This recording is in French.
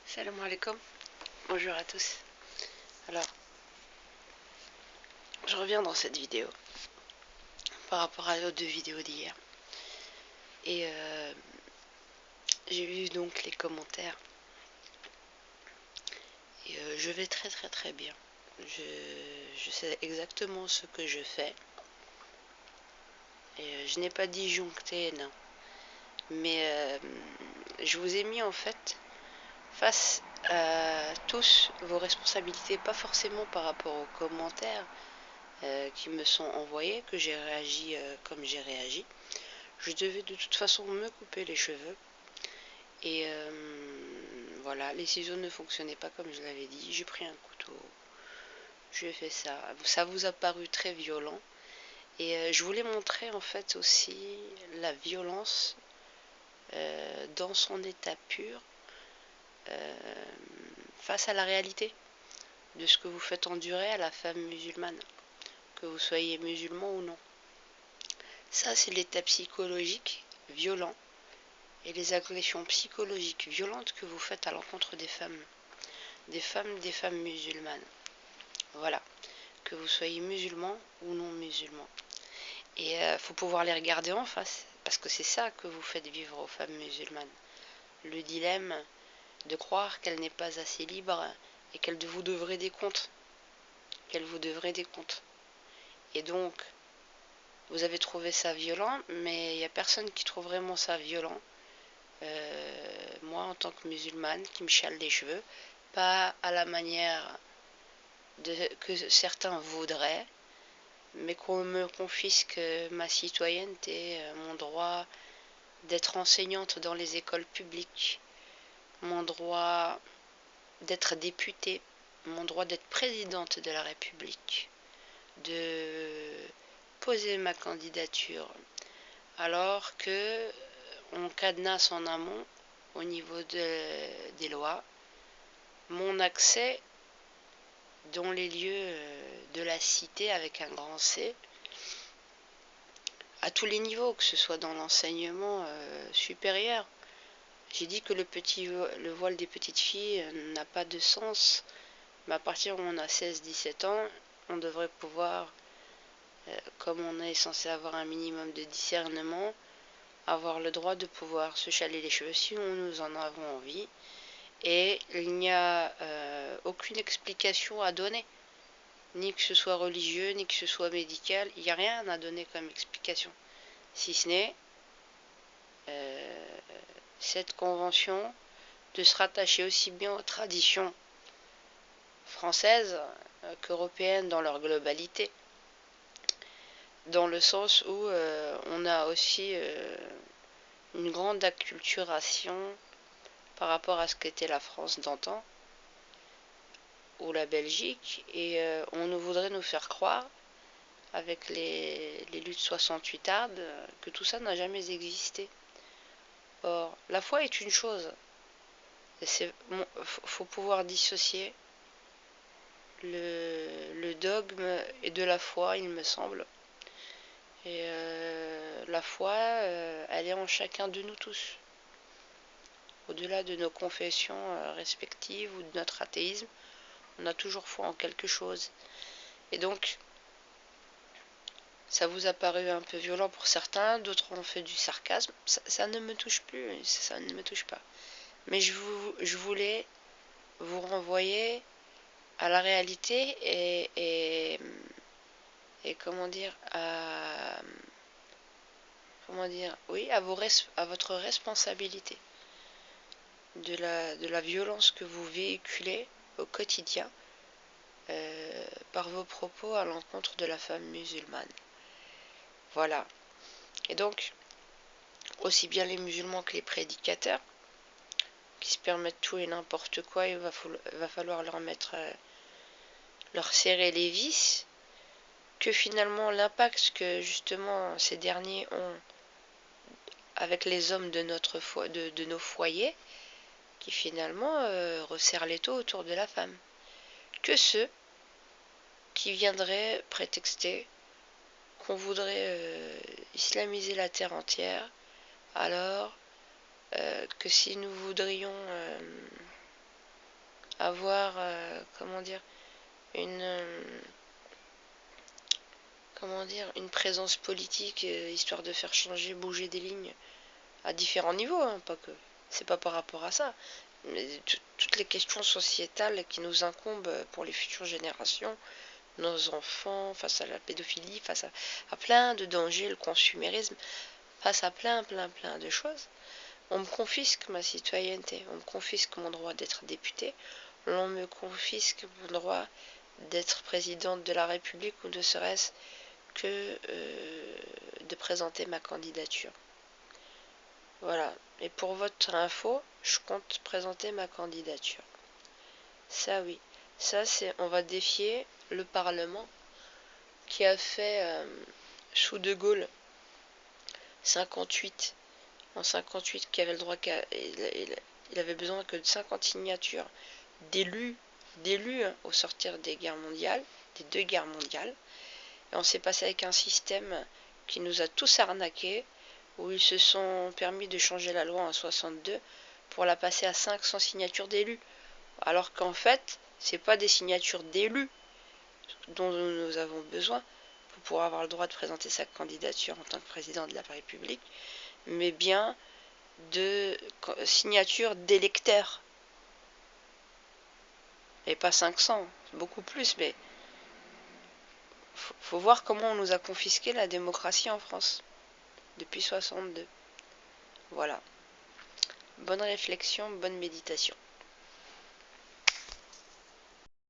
Salam alaikum, bonjour à tous. Alors, je reviens dans cette vidéo par rapport aux deux vidéos d'hier. Et j'ai vu donc les commentaires. Et je vais très bien. Je sais exactement ce que je fais. Et je n'ai pas disjoncté, non. Mais je vous ai mis en fait face à tous vos responsabilités, pas forcément par rapport aux commentaires qui me sont envoyés, que j'ai réagi comme j'ai réagi. Je devais de toute façon me couper les cheveux. Et voilà, les ciseaux ne fonctionnaient pas comme je l'avais dit. J'ai pris un couteau. J'ai fait ça. Ça vous a paru très violent. Et je voulais montrer en fait aussi la violence dans son état pur face à la réalité de ce que vous faites endurer à la femme musulmane, que vous soyez musulman ou non. Ça, c'est l'état psychologique violent et les agressions psychologiques violentes que vous faites à l'encontre des femmes musulmanes. Voilà, que vous soyez musulman ou non musulman. Et faut pouvoir les regarder en face, parce que c'est ça que vous faites vivre aux femmes musulmanes. Le dilemme de croire qu'elle n'est pas assez libre et qu'elle vous devrait des comptes. Et donc, vous avez trouvé ça violent, mais il n'y a personne qui trouve vraiment ça violent. Moi, en tant que musulmane, qui me châle les cheveux, pas à la manière que certains voudraient, mais qu'on me confisque ma citoyenneté, mon droit d'être enseignante dans les écoles publiques, mon droit d'être députée, mon droit d'être présidente de la République, de poser ma candidature, alors que on cadenasse en amont, au niveau des lois, mon accès dans les lieux de la cité avec un grand C, à tous les niveaux, que ce soit dans l'enseignement supérieur. J'ai dit que le voile des petites filles n'a pas de sens, mais à partir où on a 16-17 ans, on devrait pouvoir, comme on est censé avoir un minimum de discernement, avoir le droit de pouvoir se chaler les cheveux si nous en avons envie. Et il n'y a aucune explication à donner, ni que ce soit religieux, ni que ce soit médical. Il n'y a rien à donner comme explication, si ce n'est cette convention de se rattacher aussi bien aux traditions françaises qu'européennes dans leur globalité, dans le sens où on a aussi une grande acculturation par rapport à ce qu'était la France d'antan ou la Belgique, et on nous voudrait nous faire croire avec les luttes 68 ardes que tout ça n'a jamais existé. Or, la foi est une chose. Il faut pouvoir dissocier le dogme et de la foi, il me semble. Et la foi, elle est en chacun de nous tous. Au-delà de nos confessions respectives ou de notre athéisme, on a toujours foi en quelque chose. Et donc, ça vous a paru un peu violent pour certains, d'autres ont fait du sarcasme. Ça ne me touche plus, ça ne me touche pas. Mais je voulais vous renvoyer à la réalité et comment dire, oui, à votre responsabilité de la violence que vous véhiculez au quotidien par vos propos à l'encontre de la femme musulmane. Voilà. Et donc, aussi bien les musulmans que les prédicateurs, qui se permettent tout et n'importe quoi, il va falloir leur serrer les vis, que finalement l'impact que justement ces derniers ont avec les hommes de nos foyers, qui finalement resserrent l'étau autour de la femme. Que ceux qui viendraient prétexter qu'on voudrait islamiser la terre entière, alors que si nous voudrions avoir, comment dire, une présence politique, histoire de faire changer, bouger des lignes à différents niveaux, hein, pas que. C'est pas par rapport à ça. Mais toutes les questions sociétales qui nous incombent pour les futures générations, nos enfants, face à la pédophilie, face à plein de dangers, le consumérisme, face à plein de choses. On me confisque ma citoyenneté, on me confisque mon droit d'être député, on me confisque mon droit d'être présidente de la République ou ne serait-ce que de présenter ma candidature. Voilà. Et pour votre info, je compte présenter ma candidature. Ça oui. Ça c'est, on va défier le Parlement qui a fait sous De Gaulle 58 en 58 qui avait le droit il avait besoin que de 50 signatures d'élus hein, au sortir des guerres mondiales, des deux guerres mondiales. Et on s'est passé avec un système qui nous a tous arnaqués, où ils se sont permis de changer la loi en 62 pour la passer à 500 signatures d'élus. Alors qu'en fait, c'est pas des signatures d'élus dont nous avons besoin pour pouvoir avoir le droit de présenter sa candidature en tant que président de la République, mais bien de signatures d'électeurs. Et pas 500, beaucoup plus, mais faut voir comment on nous a confisqué la démocratie en France depuis 62. Voilà. Bonne réflexion, bonne méditation.